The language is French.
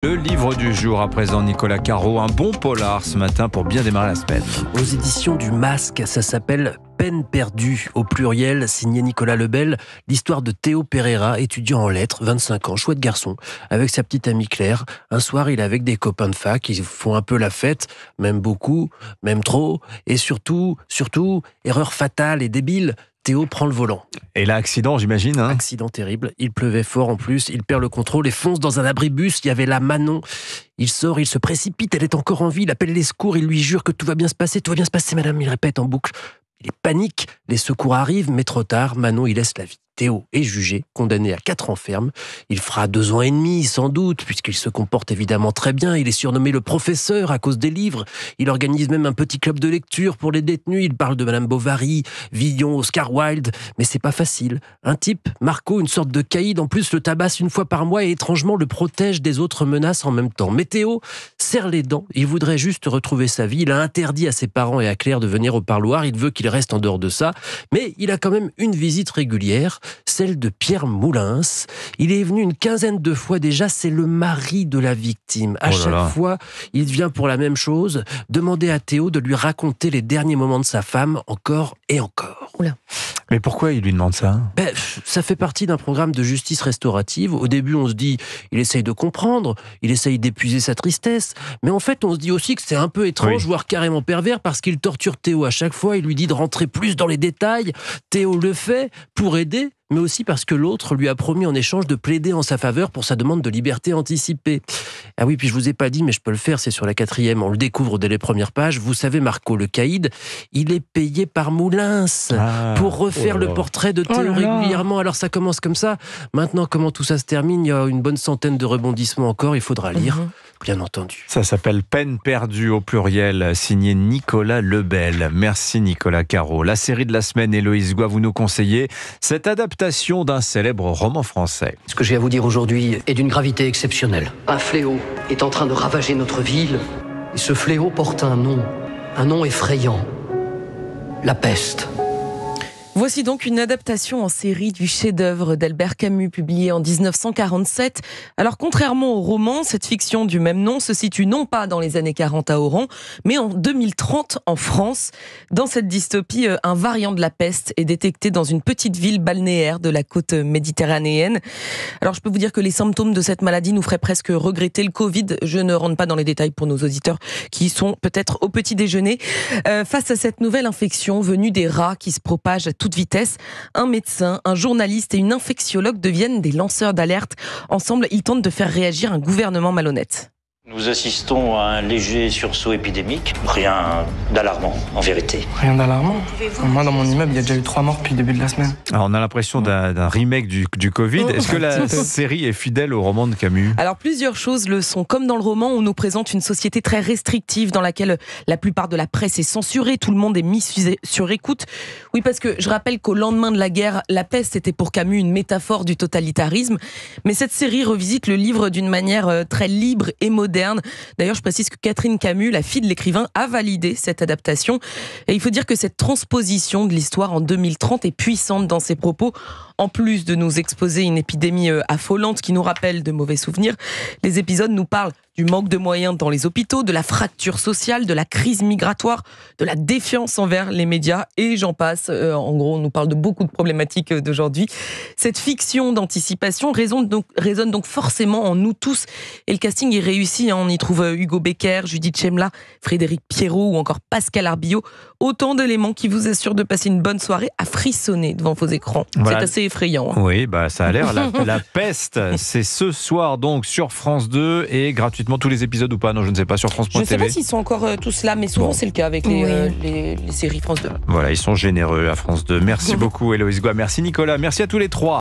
Le livre du jour à présent, Nicolas Caro, un bon polar ce matin pour bien démarrer la semaine. Aux éditions du Masque, ça s'appelle Peine perdue au pluriel, signé Nicolas Lebel. L'histoire de Théo Pereira, étudiant en lettres, 25 ans, chouette garçon, avec sa petite amie Claire. Un soir, il est avec des copains de fac, ils font un peu la fête, même beaucoup, même trop, et surtout, erreur fatale et débile, Théo prend le volant. Et là, accident, j'imagine. Accident terrible. Il pleuvait fort en plus. Il perd le contrôle et fonce dans un abribus. Il y avait la Manon. Il sort, il se précipite. Elle est encore en vie. Il appelle les secours. Il lui jure que tout va bien se passer. Tout va bien se passer, madame. Il répète en boucle. Il panique. Les secours arrivent, mais trop tard. Manon, il laisse la vie. Théo est jugé, condamné à 4 ans ferme. Il fera 2 ans et demi, sans doute, puisqu'il se comporte évidemment très bien. Il est surnommé le professeur à cause des livres. Il organise même un petit club de lecture pour les détenus. Il parle de Madame Bovary, Villon, Oscar Wilde. Mais c'est pas facile. Un type, Marco, une sorte de caïd, en plus le tabasse une fois par mois et étrangement le protège des autres menaces en même temps. Mais Théo serre les dents. Il voudrait juste retrouver sa vie. Il a interdit à ses parents et à Claire de venir au parloir. Il veut qu'il reste en dehors de ça. Mais il a quand même une visite régulière, celle de Pierre Moulins. Il est venu une quinzaine de fois déjà, c'est le mari de la victime. À chaque fois, il vient pour la même chose, demander à Théo de lui raconter les derniers moments de sa femme, encore et encore. Oula. Mais pourquoi il lui demande ça ? Ça fait partie d'un programme de justice restaurative. Au début, on se dit, il essaye de comprendre, il essaye d'épuiser sa tristesse, mais en fait, on se dit aussi que c'est un peu étrange, voire carrément pervers, parce qu'il torture Théo à chaque fois, il lui dit de rentrer plus dans les détails. Théo le fait pour aider, mais aussi parce que l'autre lui a promis en échange de plaider en sa faveur pour sa demande de liberté anticipée. Ah oui, puis je vous ai pas dit, mais je peux le faire, c'est sur la 4e, on le découvre dès les premières pages. Vous savez, Marco, le caïd, il est payé par Moulins pour refaire le portrait de Théo régulièrement. Alors ça commence comme ça. Maintenant, comment tout ça se termine ? Il y a une bonne centaine de rebondissements encore, il faudra lire, bien entendu. Ça s'appelle Peine perdue au pluriel, signé Nicolas Lebel. Merci Nicolas Caro. La série de la semaine, Héloïse Goua, vous nous conseillez cette adaptation d'un célèbre roman français. Ce que j'ai à vous dire aujourd'hui est d'une gravité exceptionnelle. Un fléau est en train de ravager notre ville. Et ce fléau porte un nom effrayant. La peste. Voici donc une adaptation en série du chef-d'œuvre d'Albert Camus, publié en 1947. Alors, contrairement au roman, cette fiction du même nom se situe non pas dans les années 40 à Oran, mais en 2030 en France. Dans cette dystopie, un variant de la peste est détecté dans une petite ville balnéaire de la côte méditerranéenne. Alors, je peux vous dire que les symptômes de cette maladie nous feraient presque regretter le Covid. Je ne rentre pas dans les détails pour nos auditeurs qui sont peut-être au petit déjeuner. Face à cette nouvelle infection venue des rats qui se propage à toute vitesse, un médecin, un journaliste et une infectiologue deviennent des lanceurs d'alerte. Ensemble, ils tentent de faire réagir un gouvernement malhonnête. Nous assistons à un léger sursaut épidémique. Rien d'alarmant, en vérité. Rien d'alarmant ? Moi, dans mon immeuble, il y a déjà eu 3 morts depuis le début de la semaine. Alors, on a l'impression d'un remake du Covid. Est-ce que la série est fidèle au roman de Camus ? Alors, plusieurs choses le sont. Comme dans le roman, on nous présente une société très restrictive dans laquelle la plupart de la presse est censurée, tout le monde est mis sur écoute. Oui, parce que je rappelle qu'au lendemain de la guerre, la peste était pour Camus une métaphore du totalitarisme. Mais cette série revisite le livre d'une manière très libre et moderne. D'ailleurs, je précise que Catherine Camus, la fille de l'écrivain, a validé cette adaptation. Et il faut dire que cette transposition de l'histoire en 2030 est puissante dans ses propos. En plus de nous exposer une épidémie affolante qui nous rappelle de mauvais souvenirs, les épisodes nous parlent du manque de moyens dans les hôpitaux, de la fracture sociale, de la crise migratoire, de la défiance envers les médias, et j'en passe. En gros, on nous parle de beaucoup de problématiques d'aujourd'hui. Cette fiction d'anticipation résonne donc forcément en nous tous. Et le casting est réussi. On y trouve Hugo Becker, Judith Chemla, Frédéric Pierrot ou encore Pascal Arbillot. Autant d'éléments qui vous assurent de passer une bonne soirée à frissonner devant vos écrans. Voilà. C'est assez effrayant. Oui, ça a l'air. La peste, c'est ce soir donc sur France 2 et gratuitement tous les épisodes ou pas ? Non, je ne sais pas, sur France.tv. Je ne sais pas s'ils sont encore tous là, mais souvent c'est le cas avec les séries France 2. Voilà, ils sont généreux à France 2. Merci beaucoup Héloïse Goua, merci Nicolas, merci à tous les trois.